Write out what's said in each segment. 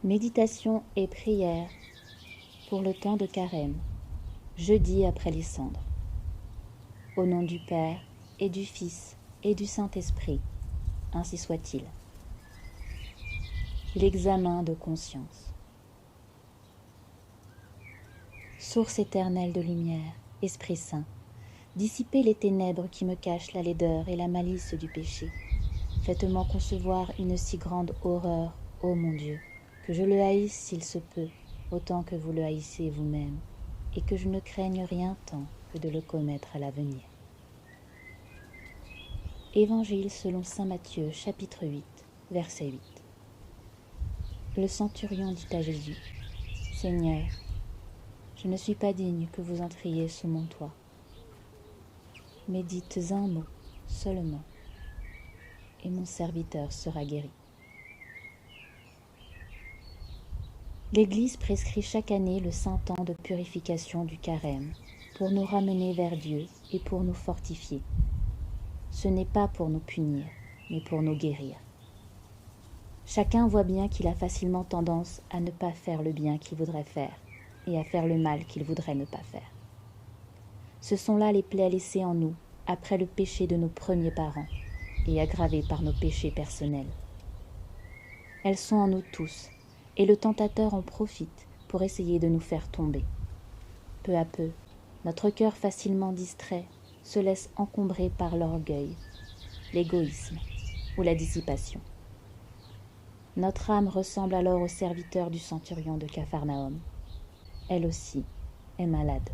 Méditation et prière pour le temps de carême, jeudi après les cendres. Au nom du Père, et du Fils, et du Saint-Esprit, ainsi soit-il. L'examen de conscience. Source éternelle de lumière, Esprit Saint, dissipez les ténèbres qui me cachent la laideur et la malice du péché. Faites-moi concevoir une si grande horreur, ô mon Dieu, que je le haïsse s'il se peut, autant que vous le haïssez vous-même, et que je ne craigne rien tant que de le commettre à l'avenir. Évangile selon saint Matthieu, chapitre 8, verset 8. Le centurion dit à Jésus, « Seigneur, je ne suis pas digne que vous entriez sous mon toit, mais dites un mot seulement, et mon serviteur sera guéri. » L'Église prescrit chaque année le saint temps de purification du carême pour nous ramener vers Dieu et pour nous fortifier. Ce n'est pas pour nous punir, mais pour nous guérir. Chacun voit bien qu'il a facilement tendance à ne pas faire le bien qu'il voudrait faire et à faire le mal qu'il voudrait ne pas faire. Ce sont là les plaies laissées en nous après le péché de nos premiers parents et aggravées par nos péchés personnels. Elles sont en nous tous, et le tentateur en profite pour essayer de nous faire tomber. Peu à peu, notre cœur facilement distrait se laisse encombrer par l'orgueil, l'égoïsme ou la dissipation. Notre âme ressemble alors au serviteur du centurion de Capharnaüm. Elle aussi est malade.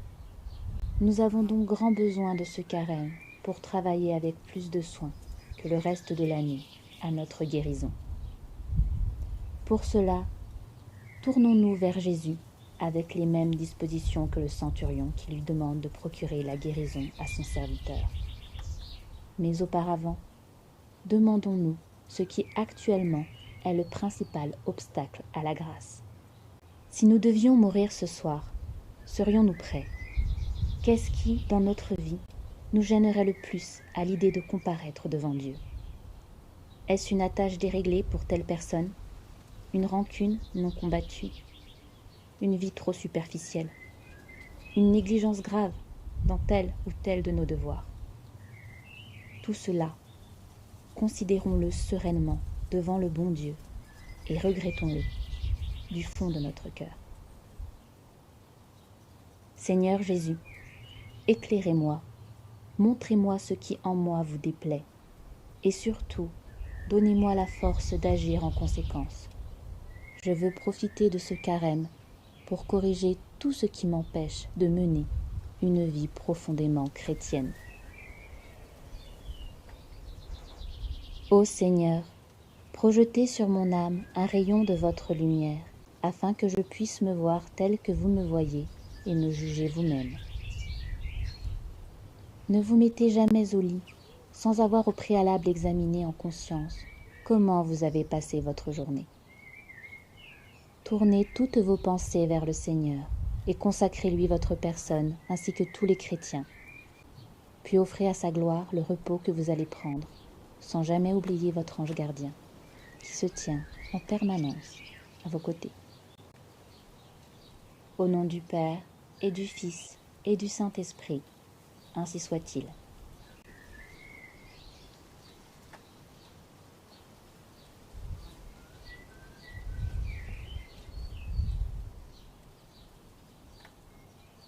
Nous avons donc grand besoin de ce carême pour travailler avec plus de soin que le reste de l'année à notre guérison. Pour cela, tournons-nous vers Jésus avec les mêmes dispositions que le centurion qui lui demande de procurer la guérison à son serviteur. Mais auparavant, demandons-nous ce qui actuellement est le principal obstacle à la grâce. Si nous devions mourir ce soir, serions-nous prêts ? Qu'est-ce qui, dans notre vie, nous gênerait le plus à l'idée de comparaître devant Dieu ? Est-ce une attache déréglée pour telle personne ? Une rancune non combattue, une vie trop superficielle, une négligence grave dans tel ou tel de nos devoirs. Tout cela, considérons-le sereinement devant le bon Dieu et regrettons-le du fond de notre cœur. Seigneur Jésus, éclairez-moi, montrez-moi ce qui en moi vous déplaît et surtout, donnez-moi la force d'agir en conséquence. Je veux profiter de ce carême pour corriger tout ce qui m'empêche de mener une vie profondément chrétienne. Ô Seigneur, projetez sur mon âme un rayon de votre lumière, afin que je puisse me voir tel que vous me voyez et me juger vous-même. Ne vous mettez jamais au lit sans avoir au préalable examiné en conscience comment vous avez passé votre journée. Tournez toutes vos pensées vers le Seigneur et consacrez-lui votre personne ainsi que tous les chrétiens. Puis offrez à sa gloire le repos que vous allez prendre, sans jamais oublier votre ange gardien, qui se tient en permanence à vos côtés. Au nom du Père, et du Fils, et du Saint-Esprit, ainsi soit-il.